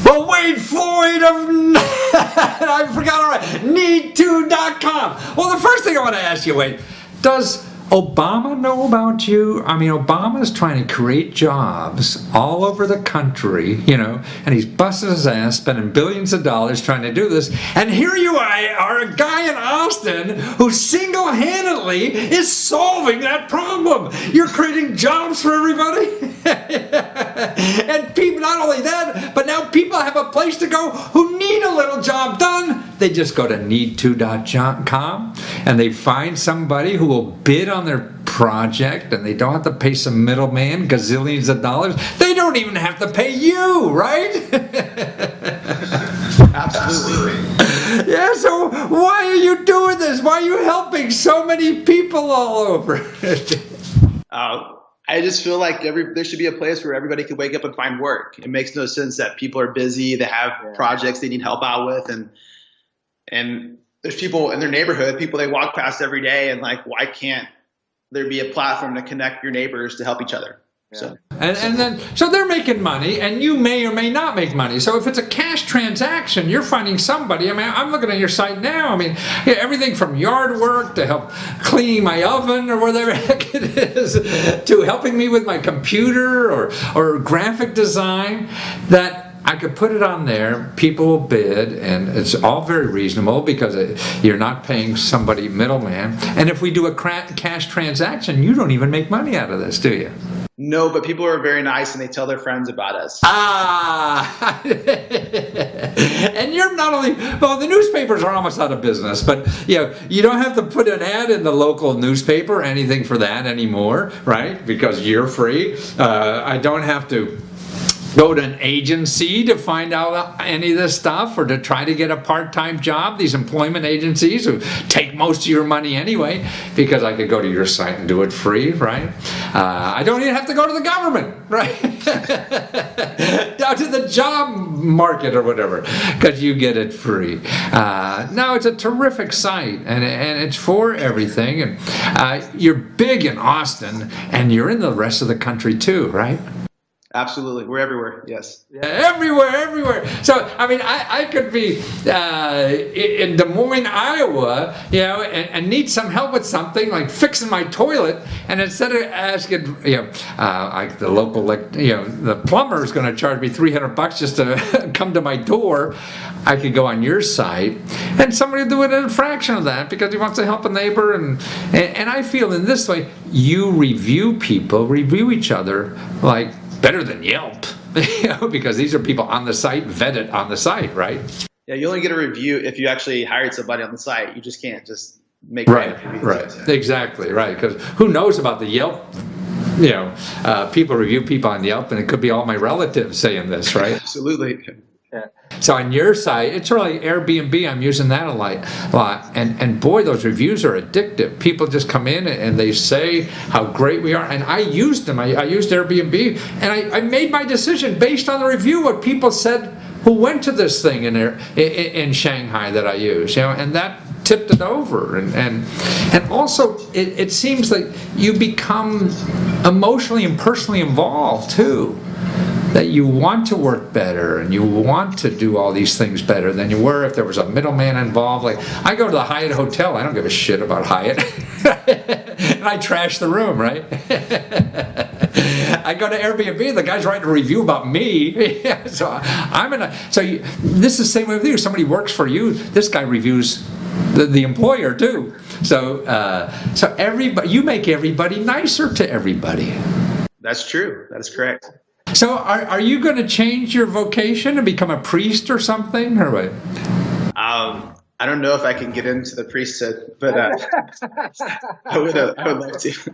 Well, Wade Floyd of, I forgot already, need2.com. Well, the first thing I want to ask you, Wade, does Obama know about you? I mean, Obama's trying to create jobs all over the country, you know, and he's busting his ass, spending billions of dollars trying to do this. And here you are, a guy in Austin who single-handedly is solving that problem. You're creating jobs for everybody. And people, not only that, but now people have a place to go who need a little job done. They just go to need2.com and they find somebody who will bid on their project, and they don't have to pay some middleman gazillions of dollars. They don't even have to pay you, right? Absolutely. Yeah, so why are you doing this? Why are you helping so many people all over? I just feel like there should be a place where everybody can wake up and find work. It makes no sense that people are busy, they have projects they need help out with, and there's people in their neighborhood, people they walk past every day, and like, why can't there be a platform to connect your neighbors to help each other? Yeah. So they're making money, and you may or may not make money. So if it's a cash transaction, you're finding somebody. I mean, I'm looking at your site now. I mean, everything from yard work to help cleaning my oven or whatever the heck it is, to helping me with my computer or graphic design, that I could put it on there, people will bid, and it's all very reasonable because you're not paying somebody middleman. And if we do a cash transaction, you don't even make money out of this, do you? No, but people are very nice and they tell their friends about us. Ah! And you're not only, well, the newspapers are almost out of business, but you don't have to put an ad in the local newspaper or anything for that anymore, right? Because you're free. I don't have to go to an agency to find out any of this stuff, or to try to get a part-time job, these employment agencies who take most of your money anyway, because I could go to your site and do it free, right? I don't even have to go to the government, right? Down to the job market or whatever, because you get it free. No, it's a terrific site, and it's for everything. And you're big in Austin, and you're in the rest of the country too, right? Absolutely. We're everywhere. Yes. Yeah, everywhere. So, I mean, I could be in Des Moines, Iowa, and need some help with something like fixing my toilet. And instead of asking, like the local, the plumber is going to charge me $300 just to come to my door, I could go on your site and somebody will do it at a fraction of that because he wants to help a neighbor. And I feel in this way, you review each other like better than Yelp, because these are people on the site, vetted on the site, right? Yeah, you only get a review if you actually hired somebody on the site. You just can't just make right, exactly, right. Because who knows about the Yelp? People review people on Yelp, and it could be all my relatives saying this, right? Absolutely. Yeah. So on your site, it's really Airbnb. I'm using that a lot, and boy, those reviews are addictive. People just come in and they say how great we are, and I used them. I used Airbnb, and I made my decision based on the review, what people said who went to this thing in Shanghai that I use, and that tipped it over, and also it seems like you become emotionally and personally involved too. That you want to work better and you want to do all these things better than you were if there was a middleman involved. Like, I go to the Hyatt Hotel, I don't give a shit about Hyatt. And I trash the room, right? I go to Airbnb, the guy's writing a review about me. So this is the same way with you. Somebody works for you, this guy reviews the employer too. So everybody, you make everybody nicer to everybody. That's true. That is correct. So are you going to change your vocation and become a priest or something, or what? I don't know if I can get into the priesthood, but I would love to.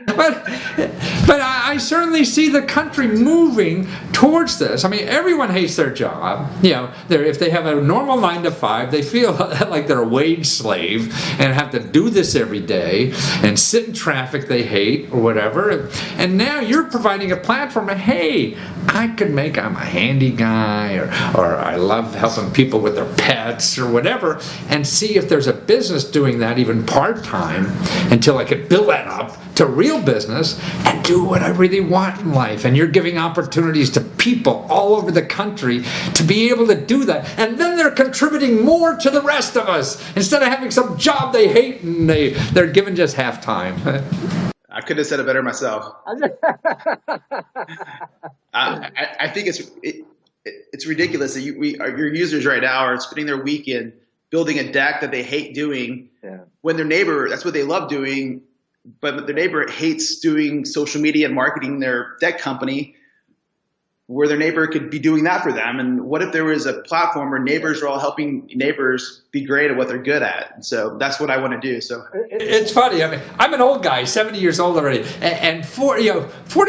But I certainly see the country moving towards this. I mean, everyone hates their job. If they have a normal 9 to 5, they feel like they're a wage slave and have to do this every day and sit in traffic they hate or whatever. And now you're providing a platform of, hey, I'm a handy guy, or I love helping people with their pets or whatever, and see if there's a business doing that even part-time until I could build that up to real business and do what I really want in life. And you're giving opportunities to people all over the country to be able to do that. And then they're contributing more to the rest of us instead of having some job they hate and they're given just half time. I could have said it better myself. I think it's ridiculous that your users right now are spending their weekend building a deck that they hate doing when their neighbor, that's what they love doing, but their neighbor hates doing social media and marketing their deck company, where their neighbor could be doing that for them. And what if there was a platform where neighbors are all helping neighbors be great at what they're good at? And so that's what I want to do. So it's funny. I mean, I'm an old guy, 70 years old already, and 40 or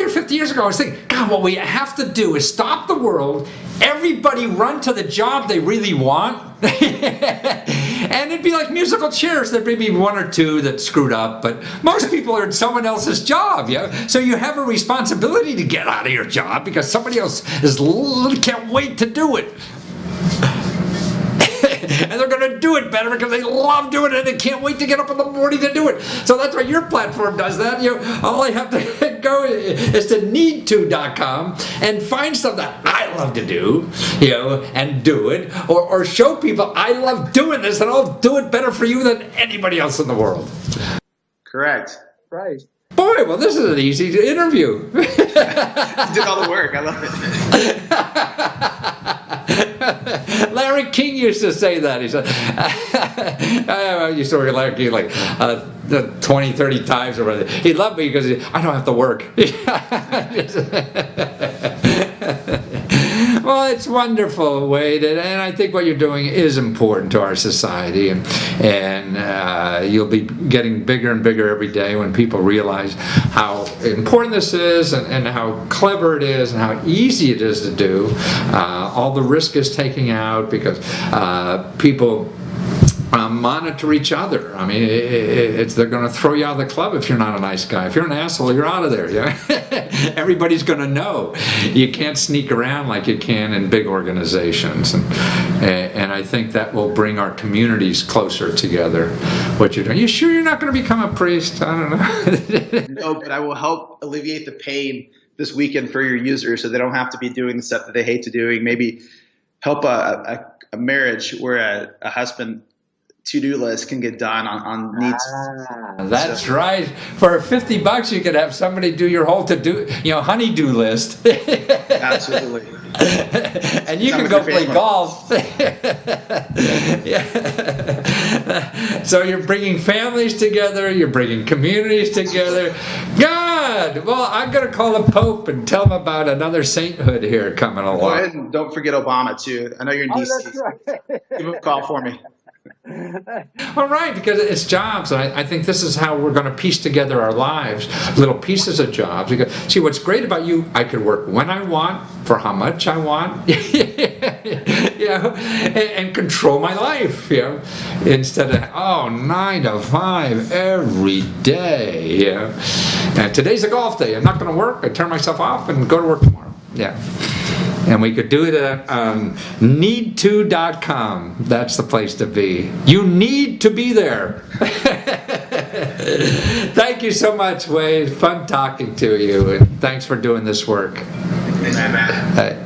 50 years ago, I was thinking, God, what we have to do is stop the world. Everybody run to the job they really want. And it'd be like musical chairs. There'd be one or two that screwed up, but most people are in someone else's job. So you have a responsibility to get out of your job because somebody else can't wait to do it. And they're going to do it better because they love doing it and they can't wait to get up in the morning to do it. So that's why your platform does that. All I have to go is to need2.com and find stuff that I love to do, and do it, or show people I love doing this and I'll do it better for you than anybody else in the world. Correct. Right. Boy, well, this is an easy interview. You did all the work. I love it. Larry King used to say that. He said, I used to work with Larry King like 20, 30 times or whatever. He loved me because I don't have to work. Well, it's wonderful, Wade, and I think what you're doing is important to our society, and you'll be getting bigger and bigger every day when people realize how important this is and how clever it is and how easy it is to do. All the risk is taken out because people monitor each other. I mean, they're going to throw you out of the club if you're not a nice guy. If you're an asshole, you're out of there. Everybody's going to know. You can't sneak around like you can in big organizations. And I think that will bring our communities closer together, what you're doing. You sure you're not going to become a priest? I don't know. No, but I will help alleviate the pain this weekend for your users so they don't have to be doing the stuff that they hate to doing. Maybe help a marriage where a husband to-do list can get done on needs. That's right. For $50, you could have somebody do your whole honey-do list. Absolutely. And you can go play golf. So you're bringing families together. You're bringing communities together. God, well, I'm going to call the Pope and tell him about another sainthood here coming along. Go ahead and don't forget Obama too. I know you're in DC. That's right. Give him a call for me. All right, because it's jobs. I think this is how we're going to piece together our lives, little pieces of jobs. Because, see, what's great about you, I can work when I want, for how much I want, and control my life, instead of, 9 to 5 every day, And today's a golf day. I'm not going to work. I turn myself off and go to work tomorrow. And we could do it at need2.com. That's the place to be. You need to be there. Thank you so much, Wade. Fun talking to you. And thanks for doing this work. Thanks, man.